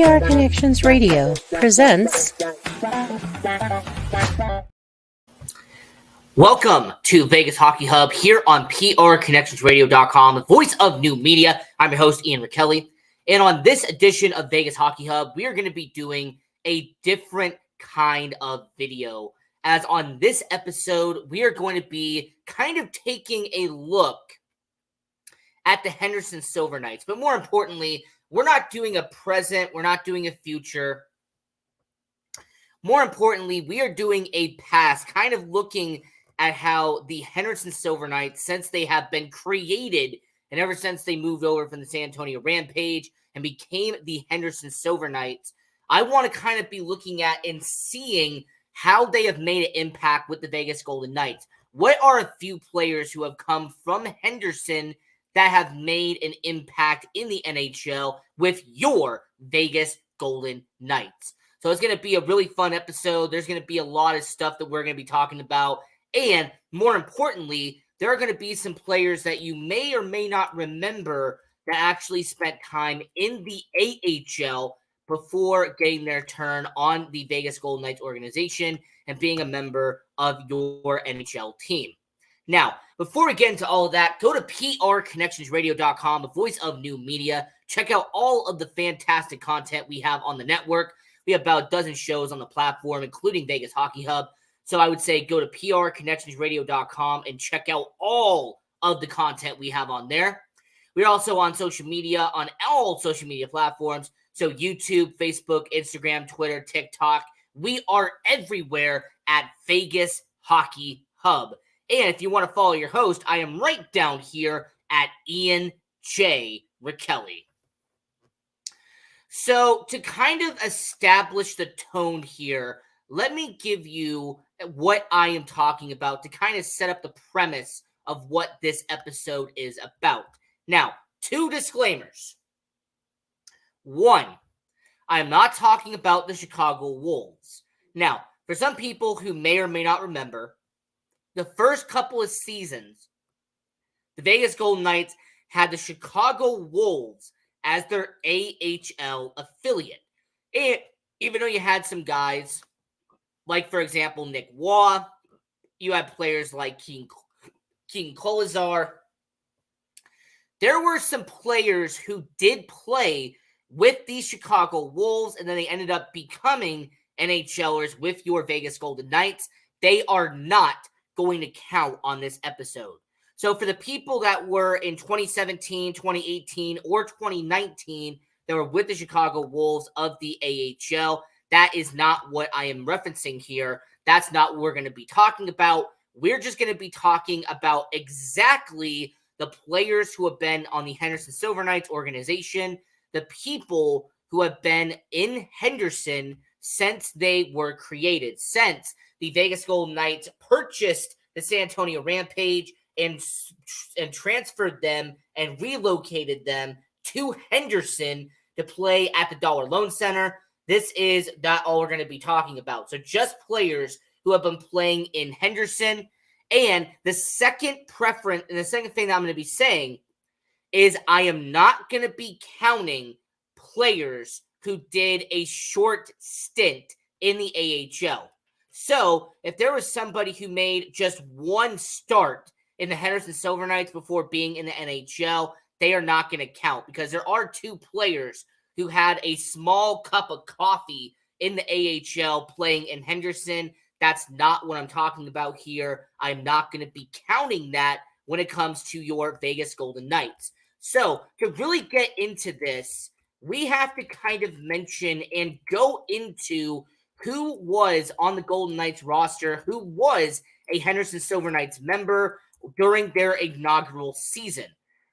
PR Connections Radio presents. Welcome to Vegas Hockey Hub here on PRConnectionsRadio.com, the voice of new media. I'm your host, Ian Rickelli. And on this edition of Vegas Hockey Hub, we are going to be doing a different kind of video. As on this episode, we are going to be kind of taking a look at the Henderson Silver Knights. But more importantly, we're not doing a present. We're not doing a future. More importantly, we are doing a past, kind of looking at how the Henderson Silver Knights, since they have been created and ever since they moved over from the San Antonio Rampage and became the Henderson Silver Knights, I want to kind of be looking at and seeing how they have made an impact with the Vegas Golden Knights. What are a few players who have come from Henderson that have made an impact in the NHL with your Vegas Golden Knights? So it's going to be a really fun episode. There's going to be a lot of stuff that we're going to be talking about. And more importantly, there are going to be some players that you may or may not remember that actually spent time in the AHL before getting their turn on the Vegas Golden Knights organization and being a member of your NHL team. Now, before we get into all of that, go to PRConnectionsRadio.com, the voice of new media. Check out all of the fantastic content we have on the network. We have about a dozen shows on the platform, including Vegas Hockey Hub. So I would say go to PRConnectionsRadio.com and check out all of the content we have on there. We're also on social media, on all social media platforms. So YouTube, Facebook, Instagram, Twitter, TikTok. We are everywhere at Vegas Hockey Hub. And if you want to follow your host, I am right down here at Ian J. Rickelli. So to kind of establish the tone here, let me give you what I am talking about to kind of set up the premise of what this episode is about. Now, two disclaimers. One, I am not talking about the Chicago Wolves. Now, for some people who may or may not remember, the first couple of seasons, the Vegas Golden Knights had the Chicago Wolves as their AHL affiliate. And even though you had some guys, like, for example, Nick Waugh, you had players like King Kolesar, there were some players who did play with the Chicago Wolves, and then they ended up becoming NHLers with your Vegas Golden Knights. They are not going to count on this episode. So for the people that were in 2017, 2018, or 2019 that were with the Chicago Wolves of the AHL, that is not what I am referencing here. That's not what we're going to be talking about. We're just going to be talking about exactly the players who have been on the Henderson Silver Knights organization, the people who have been in Henderson since they were created, since the Vegas Golden Knights purchased the San Antonio Rampage and transferred them and relocated them to Henderson to play at the Dollar Loan Center. This is not all we're going to be talking about. So just players who have been playing in Henderson. And the second preference, and the second thing that I'm going to be saying is I am not going to be counting players who did a short stint in the AHL. So if there was somebody who made just one start in the Henderson Silver Knights before being in the NHL, they are not going to count because there are two players who had a small cup of coffee in the AHL playing in Henderson. That's not what I'm talking about here. I'm not going to be counting that when it comes to your Vegas Golden Knights. So to really get into this, we have to kind of mention and go into who was on the Golden Knights roster, who was a Henderson Silver Knights member during their inaugural season.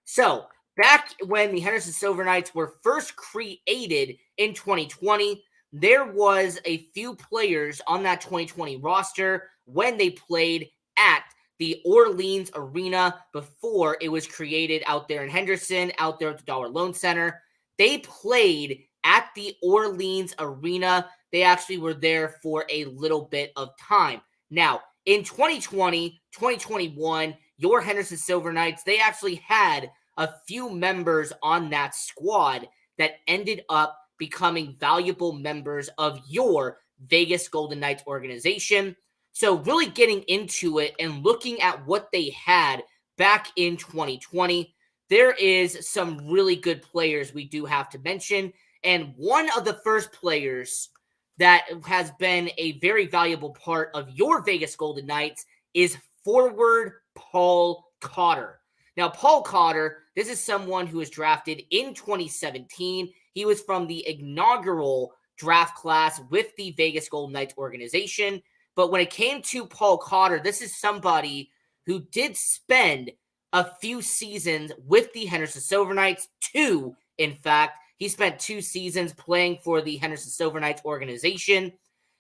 So back when the Henderson Silver Knights were first created in 2020, there was a few players on that 2020 roster when they played at the Orleans Arena before it was created out there in Henderson, out there at the Dollar Loan Center. They played at the Orleans Arena. They actually were there for a little bit of time. Now, in 2020, 2021, your Henderson Silver Knights, they actually had a few members on that squad that ended up becoming valuable members of your Vegas Golden Knights organization. So really getting into it and looking at what they had back in 2020, there is some really good players we do have to mention. And one of the first players that has been a very valuable part of your Vegas Golden Knights is forward Paul Cotter. Now, Paul Cotter, this is someone who was drafted in 2017. He was from the inaugural draft class with the Vegas Golden Knights organization. But when it came to Paul Cotter, this is somebody who did spend a few seasons with the Henderson Silver Knights, 2, in fact. He spent 2 seasons playing for the Henderson Silver Knights organization.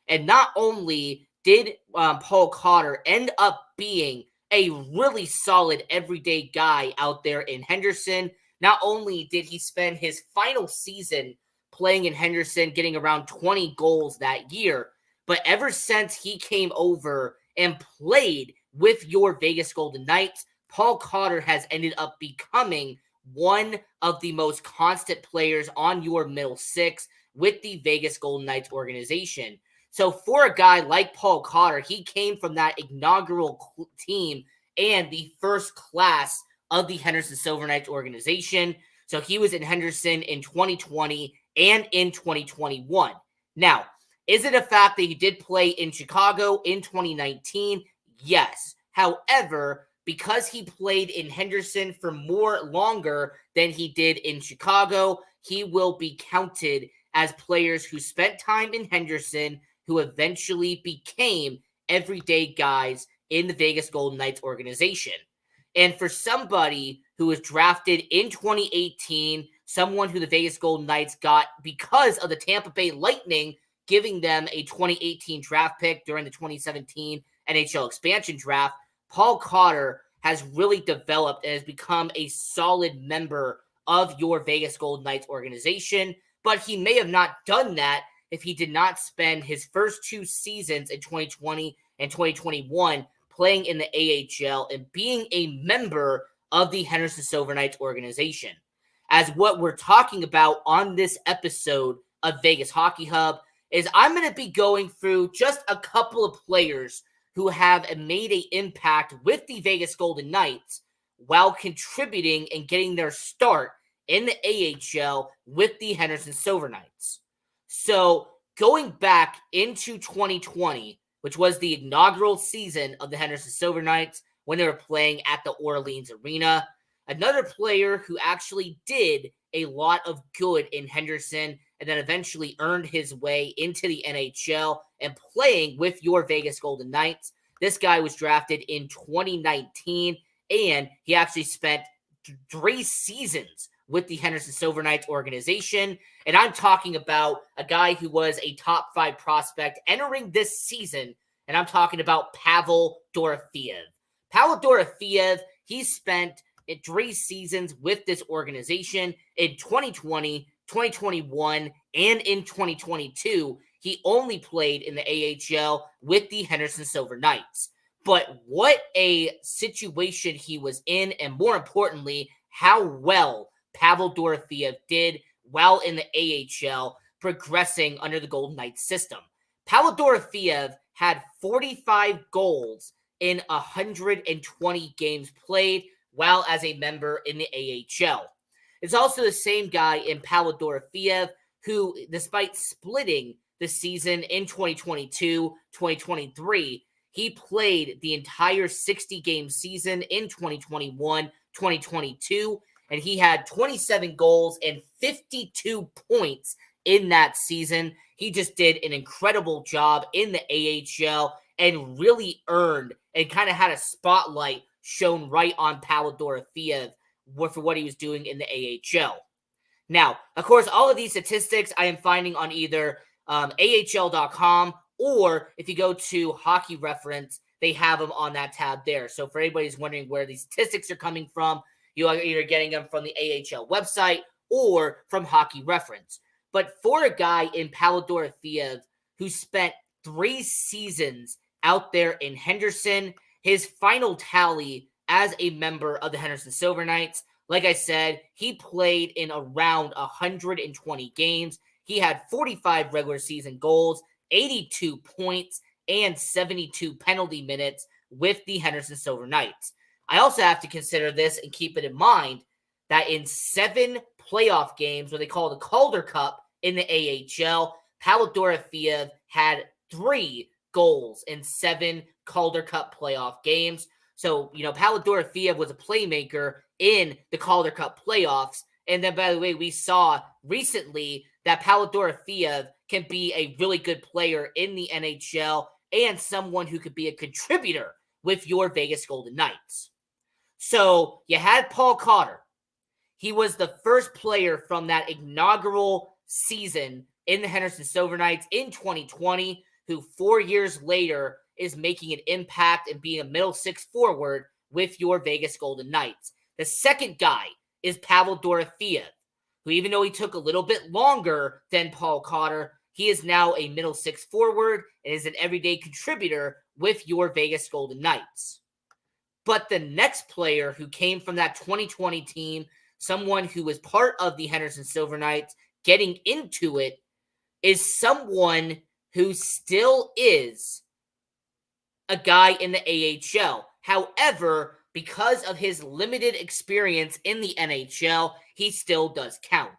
And not only did Paul Cotter end up being a really solid everyday guy out there in Henderson, not only did he spend his final season playing in Henderson, getting around 20 goals that year, but ever since he came over and played with your Vegas Golden Knights, Paul Cotter has ended up becoming one of the most constant players on your middle six with the Vegas Golden Knights organization. So for a guy like Paul Cotter, he came from that inaugural team and the first class of the Henderson Silver Knights organization. So he was in Henderson in 2020 and in 2021. Now, is it a fact that he did play in Chicago in 2019? Yes. However, because he played in Henderson for longer than he did in Chicago, he will be counted as players who spent time in Henderson, who eventually became everyday guys in the Vegas Golden Knights organization. And for somebody who was drafted in 2018, someone who the Vegas Golden Knights got because of the Tampa Bay Lightning giving them a 2018 draft pick during the 2017 NHL expansion draft, Paul Cotter has really developed and has become a solid member of your Vegas Golden Knights organization. But he may have not done that if he did not spend his first 2 seasons in 2020 and 2021 playing in the AHL and being a member of the Henderson Silver Knights organization. As what we're talking about on this episode of Vegas Hockey Hub is I'm going to be going through just a couple of players who have made an impact with the Vegas Golden Knights while contributing and getting their start in the AHL with the Henderson Silver Knights. So going back into 2020, which was the inaugural season of the Henderson Silver Knights when they were playing at the Orleans Arena, another player who actually did a lot of good in Henderson and then eventually earned his way into the NHL and playing with your Vegas Golden Knights. This guy was drafted in 2019, and he actually spent 3 seasons with the Henderson Silver Knights organization. And I'm talking about a guy who was a top 5 prospect entering this season, and I'm talking about Pavel Dorofeev. Pavel Dorofeev, he spent 3 seasons with this organization in 2020, 2021, and in 2022. He only played in the AHL with the Henderson Silver Knights. But what a situation he was in, and more importantly, how well Pavel Dorofeev did while in the AHL, progressing under the Golden Knights system. Pavel Dorofeev had 45 goals in 120 games played while as a member in the AHL. It's also the same guy in Pavel Dorofeev who, despite splitting the season in 2022-2023, he played the entire 60-game season in 2021-2022, and he had 27 goals and 52 points in that season. He just did an incredible job in the AHL and really earned and kind of had a spotlight shown right on Pavel Dorofeev for what he was doing in the AHL. Now, of course, all of these statistics I am finding on either AHL.com, or if you go to Hockey Reference, they have them on that tab there. So for anybody who's wondering where these statistics are coming from, you are either getting them from the AHL website or from Hockey Reference. But for a guy in Pavel Dorofeev who spent 3 seasons out there in Henderson, his final tally as a member of the Henderson Silver Knights, like I said, he played in around 120 games. he had 45 regular season goals, 82 points, and 72 penalty minutes with the Henderson Silver Knights. I also have to consider this and keep it in mind that in 7 playoff games, what they call the Calder Cup in the AHL, Pavel Dorofeyev had 3 goals in 7 Calder Cup playoff games. So, Pavel Dorofeyev was a playmaker in the Calder Cup playoffs. And then, by the way, we saw recently that Pavel Dorofeyev can be a really good player in the NHL and someone who could be a contributor with your Vegas Golden Knights. So, you had Paul Cotter. He was the first player from that inaugural season in the Henderson Silver Knights in 2020 who 4 years later is making an impact and being a middle 6 forward with your Vegas Golden Knights. The second guy is Pavel Dorofeyev, who even though he took a little bit longer than Paul Cotter, he is now a middle 6 forward and is an everyday contributor with your Vegas Golden Knights. But the next player who came from that 2020 team, someone who was part of the Henderson Silver Knights getting into it, is someone who still is a guy in the AHL. However, because of his limited experience in the NHL, he still does count.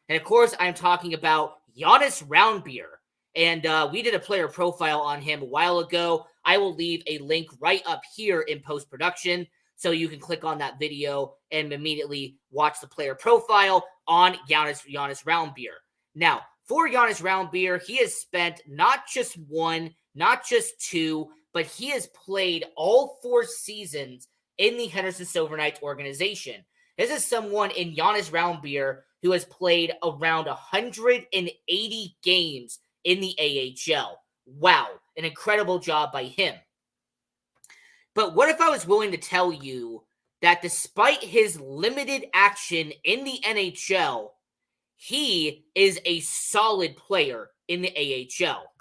And of course, I'm talking about Jonas Roundbeer. And we did a player profile on him a while ago. I will leave a link right up here in post-production so you can click on that video and immediately watch the player profile on Jonas Roundbeer. Now, for Jonas Roundbeer, he has spent not just 1, not just 2, but he has played all 4 seasons in the Henderson Silver Knights organization. This is someone in Jonas Roundbeer who has played around 180 games in the AHL. Wow, an incredible job by him. But what if I was willing to tell you that despite his limited action in the NHL, he is a solid player in the AHL.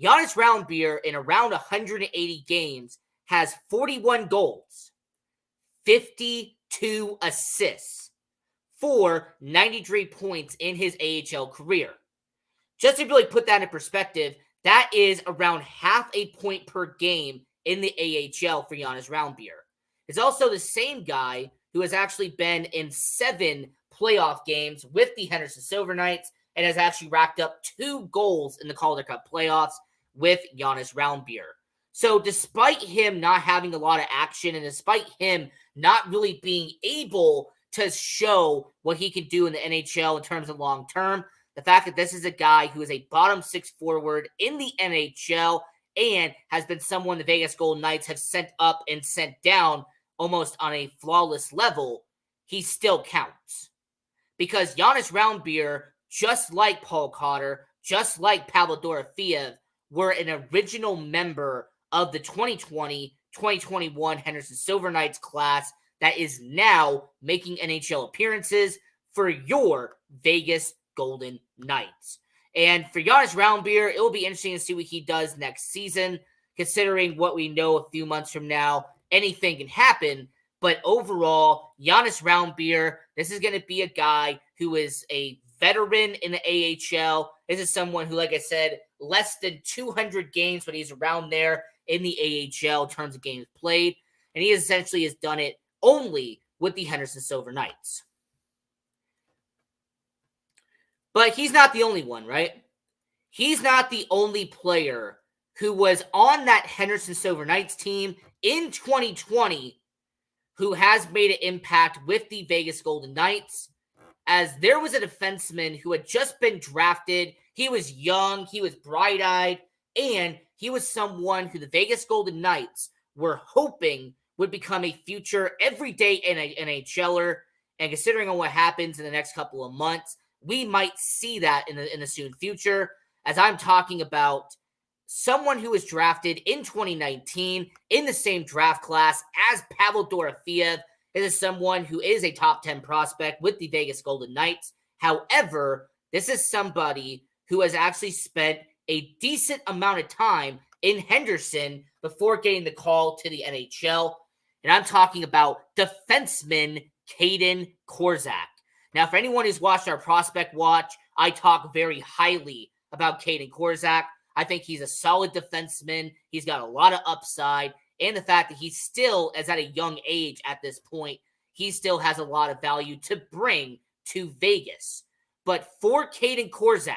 Jonas Roundbeer, in around 180 games, has 41 goals, 52 assists, for 93 points in his AHL career. Just to really put that in perspective, that is around half a point per game in the AHL for Jonas Roundbeer. It's also the same guy who has actually been in 7 playoff games with the Henderson Silver Knights and has actually racked up 2 goals in the Calder Cup playoffs with Jonas Roundbeer. So despite him not having a lot of action and despite him not really being able to show what he can do in the NHL in terms of long term, the fact that this is a guy who is a bottom 6 forward in the NHL and has been someone the Vegas Golden Knights have sent up and sent down almost on a flawless level, he still counts. Because Jonas Roundbeer, just like Paul Cotter, just like Pavel Dorofeyev, were an original member of the 2020-2021 Henderson Silver Knights class that is now making NHL appearances for your Vegas Golden Knights. And for Jonas Roundbeer, it will be interesting to see what he does next season, considering what we know a few months from now. Anything can happen, but overall, Jonas Roundbeer, this is going to be a guy who is a veteran in the AHL. This is someone who, like I said, less than 200 games, but he's around there in the AHL in terms of games played. And he essentially has done it only with the Henderson Silver Knights. But he's not the only one, right? He's not the only player who was on that Henderson Silver Knights team in 2020 who has made an impact with the Vegas Golden Knights, as there was a defenseman who had just been drafted. He was young, he was bright-eyed, and he was someone who the Vegas Golden Knights were hoping would become a future everyday NHLer. And considering on what happens in the next couple of months, we might see that in the soon future, as I'm talking about someone who was drafted in 2019 in the same draft class as Pavel Dorofeyev. This is someone who is a top 10 prospect with the Vegas Golden Knights. However, this is somebody who has actually spent a decent amount of time in Henderson before getting the call to the NHL. And I'm talking about defenseman Kaden Korczak. Now, for anyone who's watched our Prospect Watch, I talk very highly about Caden Korczak. I think he's a solid defenseman. He's got a lot of upside. And the fact that he still is at a young age at this point, he still has a lot of value to bring to Vegas. But for Caden Korczak,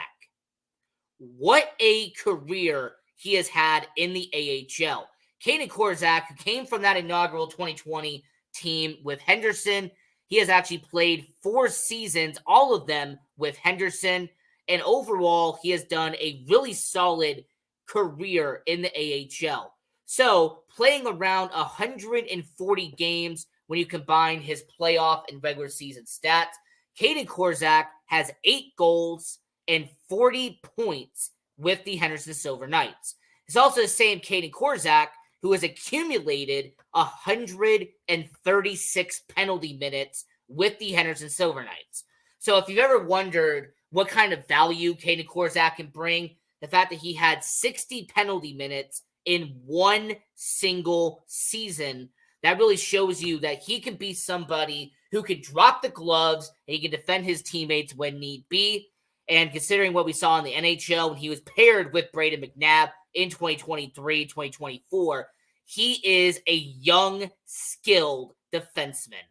what a career he has had in the AHL. Caden Korczak, who came from that inaugural 2020 team with Henderson, he has actually played 4 seasons, all of them with Henderson. And overall, he has done a really solid career in the AHL. So, playing around 140 games when you combine his playoff and regular season stats, Caden Korczak has 8 goals and 40 points with the Henderson Silver Knights. It's also the same Caden Korczak who has accumulated 136 penalty minutes with the Henderson Silver Knights. So if you've ever wondered what kind of value Caden Korczak can bring, the fact that he had 60 penalty minutes in one single season, that really shows you that he can be somebody who can drop the gloves and he can defend his teammates when need be. And considering what we saw in the NHL when he was paired with Brayden McNabb in 2023, 2024, he is a young, skilled defenseman.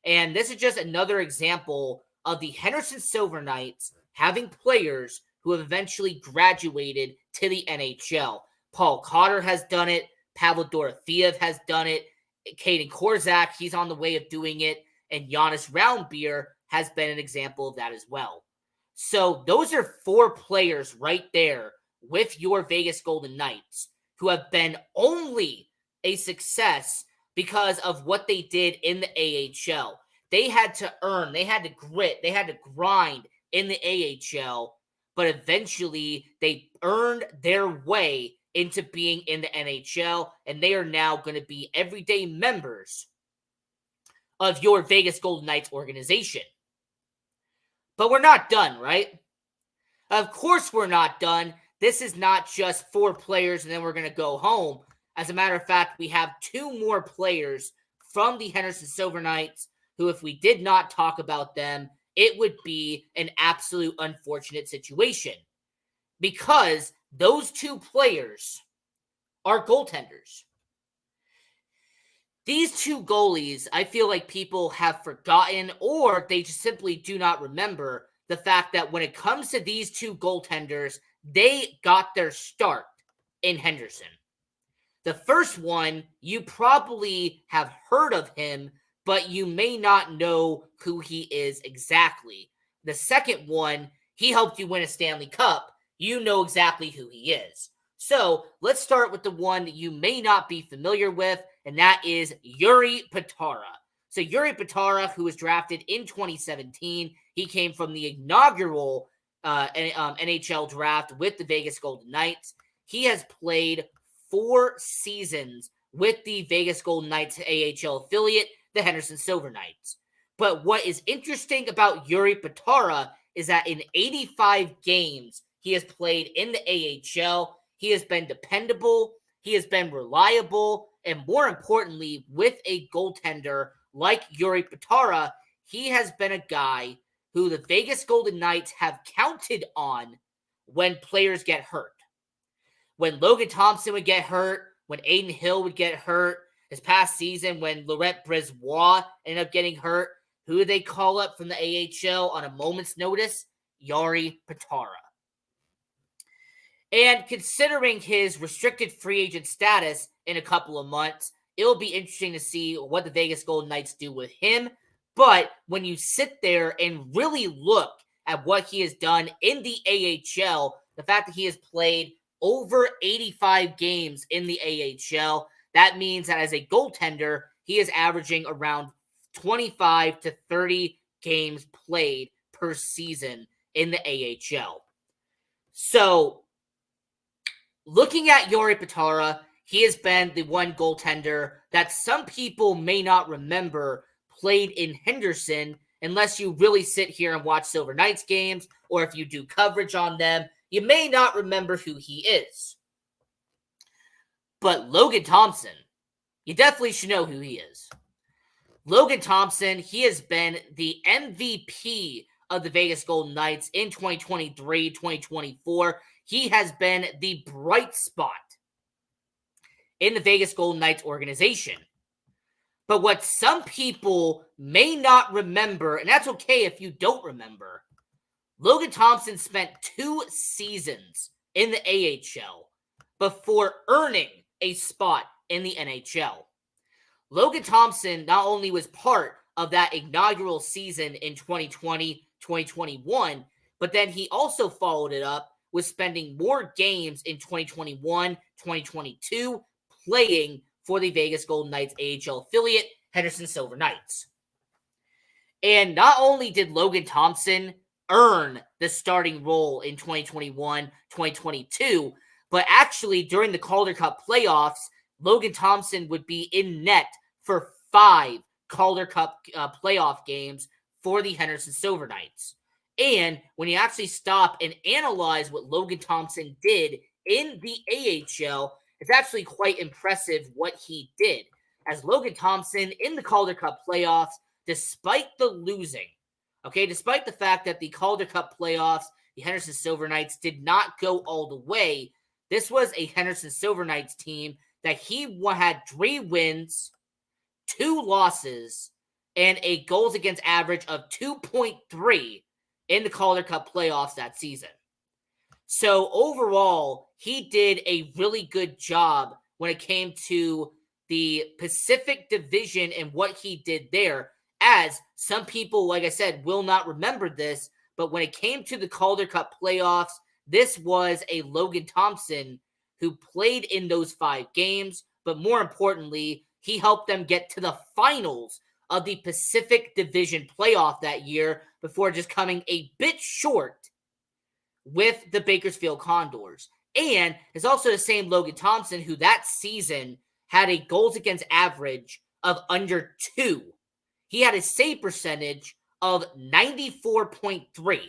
And this is just another example of the Henderson Silver Knights having players who have eventually graduated to the NHL. Paul Cotter has done it. Pavel Dorofeev has done it. Caden Korczak, he's on the way of doing it. And Jonas Roundbeer has been an example of that as well. So those are 4 players right there with your Vegas Golden Knights who have been only a success because of what they did in the AHL. They had to earn, they had to grit, they had to grind in the AHL, but eventually they earned their way into being in the NHL, and they are now going to be everyday members of your Vegas Golden Knights organization. But we're not done, right? Of course we're not done. This is not just 4 players and then we're going to go home. As a matter of fact, we have 2 more players from the Henderson Silver Knights who, if we did not talk about them, it would be an absolute unfortunate situation. Because those 2 players are goaltenders. These 2 goalies, I feel like people have forgotten or they just simply do not remember the fact that when it comes to these 2 goaltenders, they got their start in Henderson. The first one, you probably have heard of him, but you may not know who he is exactly. The second one, he helped you win a Stanley Cup. You know exactly who he is. So let's start with the one that you may not be familiar with, and that is Jiri Patara. So Jiri Patara, who was drafted in 2017, he came from the inaugural NHL draft with the Vegas Golden Knights. He has played 4 seasons with the Vegas Golden Knights AHL affiliate, the Henderson Silver Knights. But what is interesting about Jiri Patara is that in 85 games he has played in the AHL, he has been dependable, he has been reliable, and more importantly, with a goaltender like Jiri Patara, he has been a guy who the Vegas Golden Knights have counted on when players get hurt. When Logan Thompson would get hurt, when Adin Hill would get hurt, this past season when Laurent Brisebois ended up getting hurt, who did they call up from the AHL on a moment's notice? Jiri Patara. And considering his restricted free agent status in a couple of months, it'll be interesting to see what the Vegas Golden Knights do with him. But when you sit there and really look at what he has done in the AHL, the fact that he has played over 85 games in the AHL, that means that as a goaltender, he is averaging around 25 to 30 games played per season in the AHL. So, looking at Jiri Patara, he has been the one goaltender that some people may not remember played in Henderson unless you really sit here and watch Silver Knights games, or if you do coverage on them, you may not remember who he is. But Logan Thompson, you definitely should know who he is. Logan Thompson, he has been the MVP of the Vegas Golden Knights in 2023, 2024. He has been the bright spot in the Vegas Golden Knights organization. But what some people may not remember, and that's okay if you don't remember, Logan Thompson spent 2 seasons in the AHL before earning a spot in the NHL. Logan Thompson not only was part of that inaugural season in 2020, 2021, but then he also followed it up with spending more games in 2021, 2022, playing for the Vegas Golden Knights AHL affiliate, Henderson Silver Knights. And not only did Logan Thompson earn the starting role in 2021, 2022, but actually during the Calder Cup playoffs, Logan Thompson would be in net for 5 Calder Cup playoff games for the Henderson Silver Knights. And when you actually stop and analyze what Logan Thompson did in the AHL, it's actually quite impressive what he did. As Logan Thompson in the Calder Cup playoffs, despite the losing, despite the fact that the Calder Cup playoffs, the Henderson Silver Knights did not go all the way, this was a Henderson Silver Knights team that he had 3 wins, 2 losses, and a goals against average of 2.3 in the Calder Cup playoffs that season. So overall, he did a really good job when it came to the Pacific Division and what he did there, as some people, like I said, will not remember this, but when it came to the Calder Cup playoffs, this was a Logan Thompson who played in those 5 games, but more importantly, he helped them get to the finals of the Pacific Division playoff that year before just coming a bit short with the Bakersfield Condors. And it's also the same Logan Thompson who that season had a goals against average of under 2. He had a save percentage of 94.3.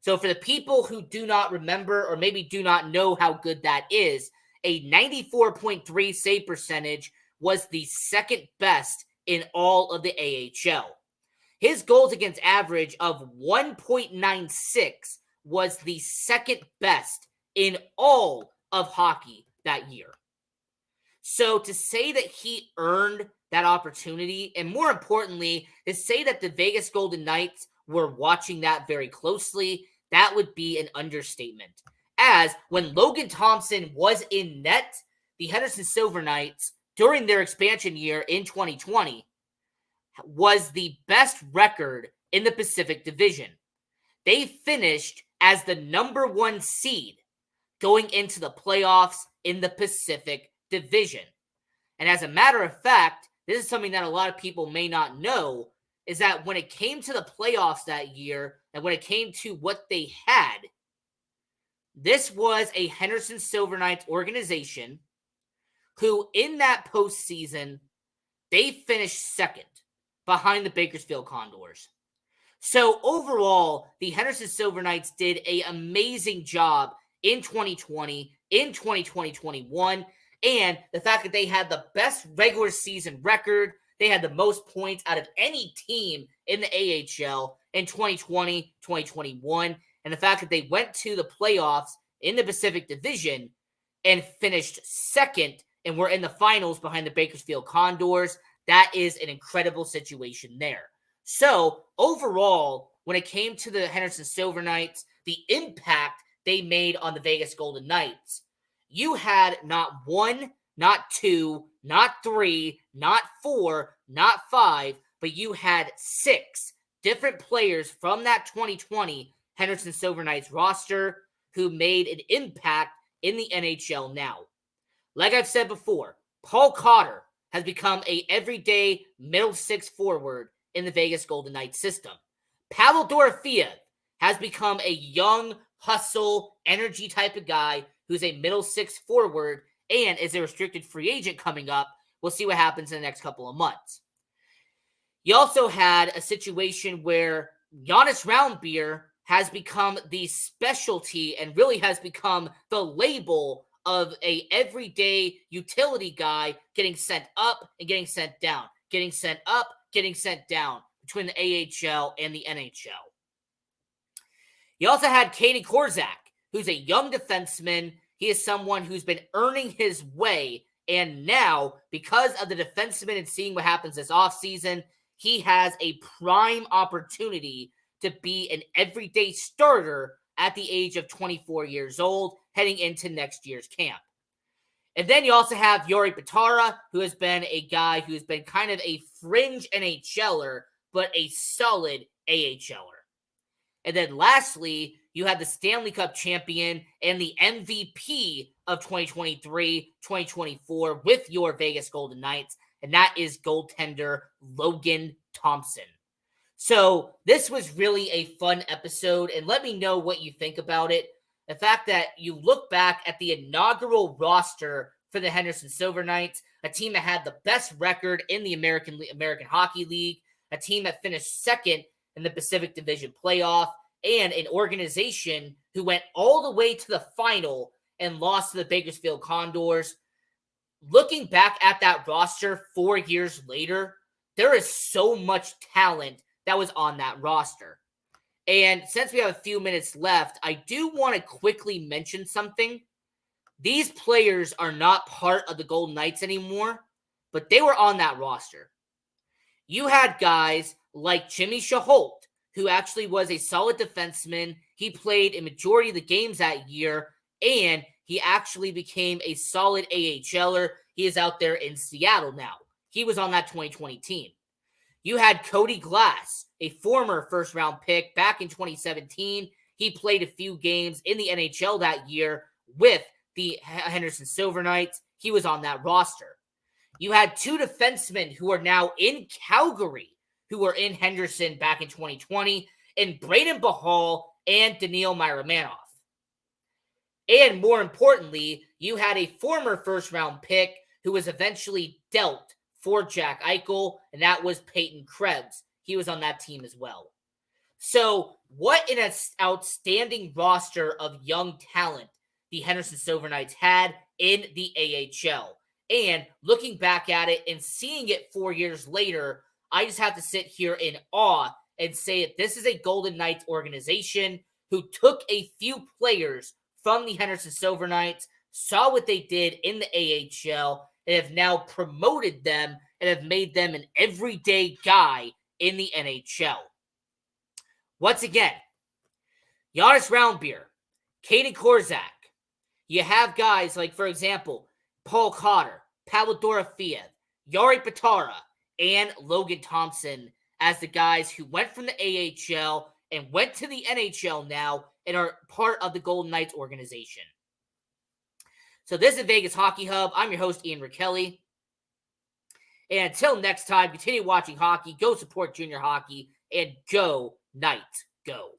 So for the people who do not remember or maybe do not know how good that is, a 94.3 save percentage was the second best in all of the AHL. His goals against average of 1.96 was the second best in all of hockey that year. So to say that he earned that opportunity, and more importantly, to say that the Vegas Golden Knights were watching that very closely, that would be an understatement. As when Logan Thompson was in net, the Henderson Silver Knights, during their expansion year in 2020, was the best record in the Pacific Division. They finished as the number 1 seed going into the playoffs in the Pacific Division. And as a matter of fact, this is something that a lot of people may not know, is that when it came to the playoffs that year, and when it came to what they had, this was a Henderson Silver Knights organization who, in that postseason, they finished second behind the Bakersfield Condors. So overall, the Henderson Silver Knights did an amazing job in 2020, in 2020-21, and the fact that they had the best regular season record, they had the most points out of any team in the AHL in 2020, 2021, and the fact that they went to the playoffs in the Pacific Division and finished second and were in the finals behind the Bakersfield Condors, that is an incredible situation there. So overall, when it came to the Henderson Silver Knights, the impact they made on the Vegas Golden Knights, you had not 1, not 2, not 3, not 4, not 5, but you had 6 different players from that 2020 Henderson Silver Knights roster who made an impact in the NHL now. Like I've said before, Paul Cotter has become a everyday middle 6 forward in the Vegas Golden Knights system. Pavel Dorofeev has become a young, hustle, energy type of guy who's a middle 6 forward and is a restricted free agent coming up. We'll see what happens in the next couple of months. You also had a situation where Jonas Roundbeer has become the specialty and really has become the label of a everyday utility guy getting sent up and getting sent down, getting sent up, getting sent down between the AHL and the NHL. You also had Katie Korzak, who's a young defenseman. He is someone who's been earning his way, and now, because of the defenseman and seeing what happens this offseason, he has a prime opportunity to be an everyday starter at the age of 24 years old, heading into next year's camp. And then you also have Jori Patara, who has been a guy who's been kind of a fringe NHLer, but a solid AHLer. And then lastly, you had the Stanley Cup champion and the MVP of 2023-2024 with your Vegas Golden Knights, and that is goaltender Logan Thompson. So this was really a fun episode, and let me know what you think about it. The fact that you look back at the inaugural roster for the Henderson Silver Knights, a team that had the best record in the American Hockey League, a team that finished second in the Pacific Division playoff, and an organization who went all the way to the final and lost to the Bakersfield Condors. Looking back at that roster 4 years later, there is so much talent that was on that roster. And since we have a few minutes left, I do want to quickly mention something. These players are not part of the Golden Knights anymore, but they were on that roster. You had guys like Jimmy Shaholt, who actually was a solid defenseman. He played a majority of the games that year, and he actually became a solid AHLer. He is out there in Seattle now. He was on that 2020 team. You had Cody Glass, a former first-round pick back in 2017. He played a few games in the NHL that year with the Henderson Silver Knights. He was on that roster. You had two defensemen who are now in Calgary, who were in Henderson back in 2020, and Braden Bahal and Daniil Miromanov. And more importantly, you had a former first-round pick who was eventually dealt for Jack Eichel, and that was Peyton Krebs. He was on that team as well. So what an outstanding roster of young talent the Henderson Silver Knights had in the AHL. And looking back at it and seeing it 4 years later, I just have to sit here in awe and say that this is a Golden Knights organization who took a few players from the Henderson Silver Knights, saw what they did in the AHL, and have now promoted them and have made them an everyday guy in the NHL. Once again, Jonas Roundbeer, Katie Korzak. You have guys like, for example, Paul Cotter, Pavel Dorofeev, Jori Patara, and Logan Thompson as the guys who went from the AHL and went to the NHL now and are part of the Golden Knights organization. So this is Vegas Hockey Hub. I'm your host, Ian Rakelli. And until next time, continue watching hockey, go support junior hockey, and go Knights, go.